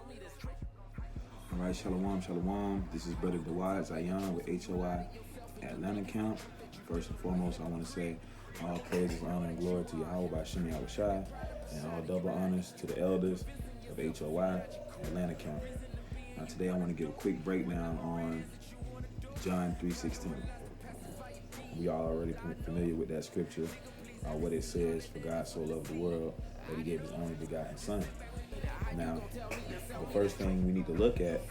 All right, shalom, shalom. This is Brother Dawad Zayan with HOI Atlanta Camp. First and foremost, I want to say all praises, honor, and glory to Yahweh by Shemi Yahushai, and all double honors to the elders of HOI Atlanta Camp. Now, today I want to give a quick breakdown on John 3:16. We are already familiar with that scripture, what it says, for God so loved the world that he gave his only begotten son. Now, the first thing we need to look at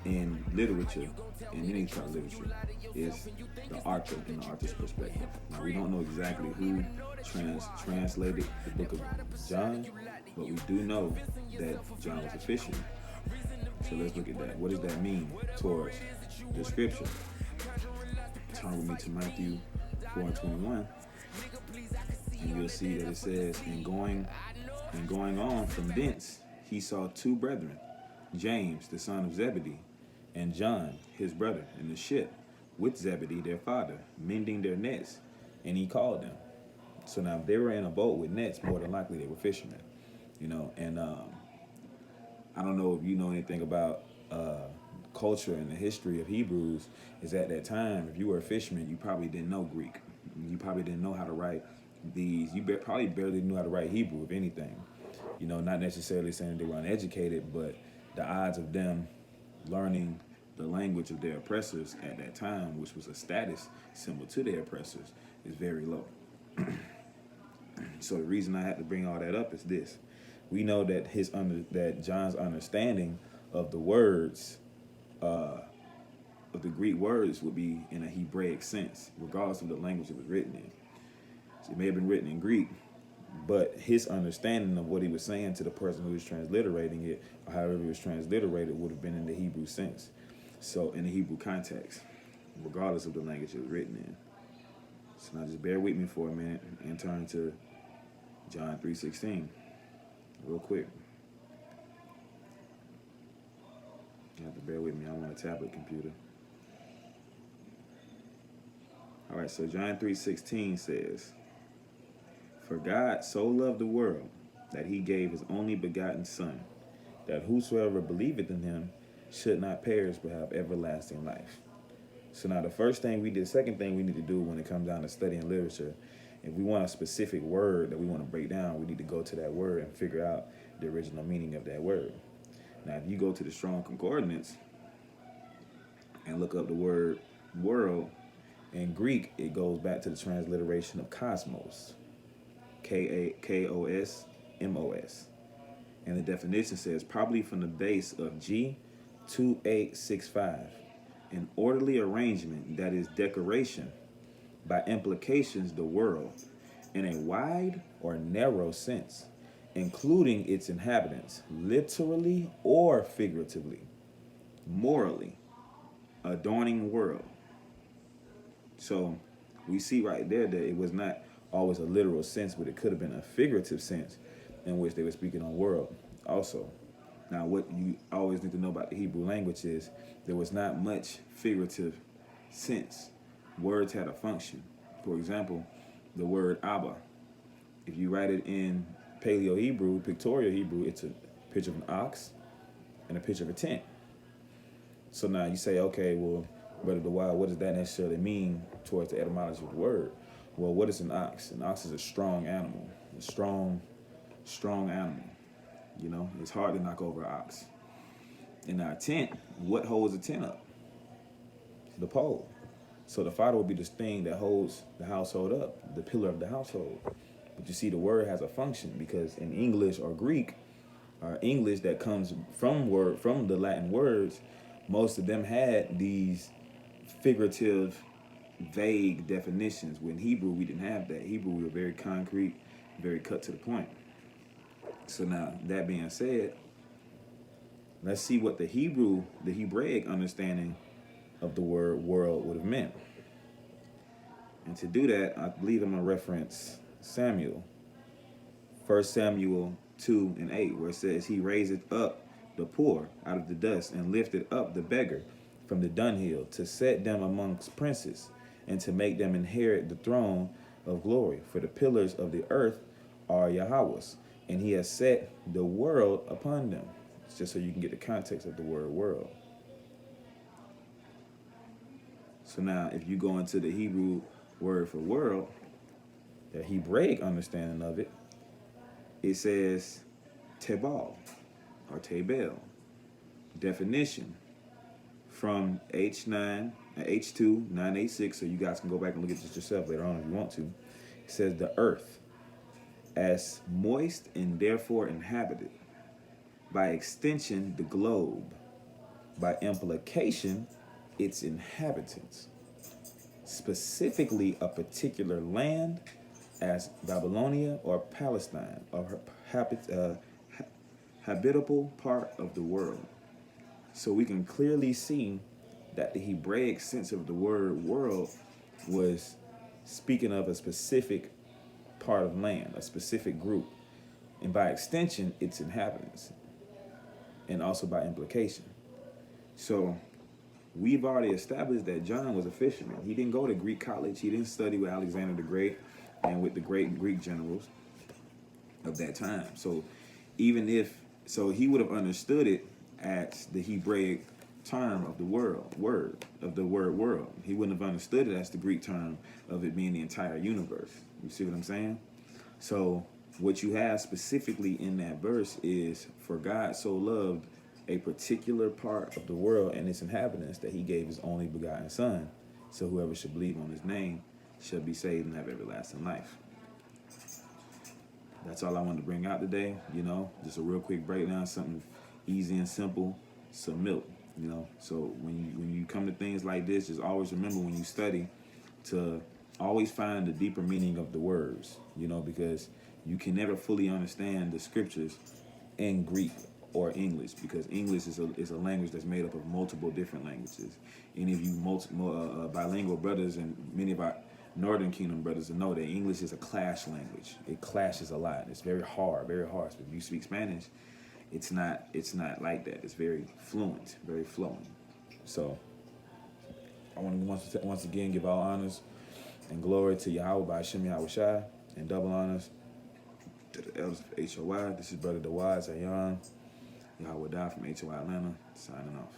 in literature, in any kind of literature, is the author and the author's perspective. Now, we don't know exactly who translated the book of John, but we do know that John was a fisherman. So let's look at that. What does that mean towards the scripture? Turn with me to Matthew 4:21, and you'll see that it says, and going on from thence, he saw two brethren, James, the son of Zebedee, and John, his brother, in the ship, with Zebedee, their father, mending their nets, and he called them. So now, if they were in a boat with nets, more than likely they were fishermen, and I don't know if you know anything about culture and the history of Hebrews. Is at that time, if you were a fisherman, you probably didn't know Greek. You probably didn't know how to write these. You probably barely knew how to write Hebrew, if anything. Not necessarily saying they were uneducated, but the odds of them learning the language of their oppressors at that time, which was a status symbol to their oppressors, is very low. So the reason I had to bring all that up is this: we know that that John's understanding of the words, of the Greek words, would be in a Hebraic sense, regardless of the language it was written in. So it may have been written in Greek, but his understanding of what he was saying to the person who was transliterating it, or however it was transliterated, would have been in the Hebrew sense. So in the Hebrew context, regardless of the language it was written in. So now just bear with me for a minute and turn to John 3:16 real quick. You have to bear with me. I'm on a tablet computer. All right, so John 3:16 says, for God so loved the world that he gave his only begotten son, that whosoever believeth in him should not perish but have everlasting life. So now second thing we need to do when it comes down to studying literature, if we want a specific word that we want to break down, we need to go to that word and figure out the original meaning of that word. Now, if you go to the Strong Concordance and look up the word world, in Greek, it goes back to the transliteration of cosmos, Kosmos. And the definition says, probably from the base of G 2865, an orderly arrangement that is decoration, by implications the world, in a wide or narrow sense, including its inhabitants, literally or figuratively, morally, adorning world. So we see right there that it was not always a literal sense, but it could have been a figurative sense in which they were speaking on world also. Now, what you always need to know about the Hebrew language is there was not much figurative sense. Words had a function. For example, the word Abba, if you write it in Paleo Hebrew, pictorial Hebrew, it's a picture of an ox and a picture of a tent. So now you say, okay, well, Brother Dawad, what does that necessarily mean towards the etymology of the word? Well, what is an ox? An ox is a strong animal. A strong animal. It's hard to knock over an ox. In our tent, what holds a tent up? The pole. So the father will be this thing that holds the household up, the pillar of the household. But you see, the word has a function, because in English or Greek, or English that comes from the Latin words, most of them had these figurative, vague definitions. When Hebrew, we didn't have that. Hebrew, we were very concrete, very cut to the point. So now, that being said, let's see what the Hebraic understanding of the word world would have meant. And to do that, I believe I'm going to reference Samuel. 1 Samuel 2:8, where it says, he raiseth up the poor out of the dust, and lifted up the beggar from the dunghill, to set them amongst princes, and to make them inherit the throne of glory. For the pillars of the earth are Yahweh's, and he has set the world upon them. It's just so you can get the context of the word world. So now, if you go into the Hebrew word for world, the Hebraic understanding of it, it says tebal or tebel. Definition from H2 986, so you guys can go back and look at this yourself later on if you want to. It says the earth as moist and therefore inhabited. By extension, the globe. By implication, its inhabitants. Specifically, a particular land as Babylonia or Palestine, or habitable part of the world. So we can clearly see that the Hebraic sense of the word world was speaking of a specific part of land, a specific group, and by extension, its inhabitants, and also by implication. So we've already established that John was a fisherman. He didn't go to Greek college. He didn't study with Alexander the Great and with the great Greek generals of that time. So he would have understood it as the Hebraic term of the word world. He wouldn't have understood it as the Greek term of it being the entire universe. You see what I'm saying? So what you have specifically in that verse is, for God so loved a particular part of the world and its inhabitants that he gave his only begotten son, so whoever should believe on his name shall be saved and have everlasting life. That's all I wanted to bring out today. Just a real quick breakdown, something easy and simple, some milk. So when you come to things like this, just always remember when you study to always find the deeper meaning of the words, because you can never fully understand the scriptures in Greek or English, because English is a language that's made up of multiple different languages. Any of you bilingual brothers and many of our Northern Kingdom brothers know that English is a clash language. It clashes a lot. It's very hard, very harsh. But if you speak Spanish, it's not like that. It's very fluent, very flowing. So I want to once again give all honors and glory to Yahweh by Hashem Yahweh Shai, and double honors to the elders of HOI. This is Brother Dawad Zayan, Yahweh Die from HOI Atlanta, signing off.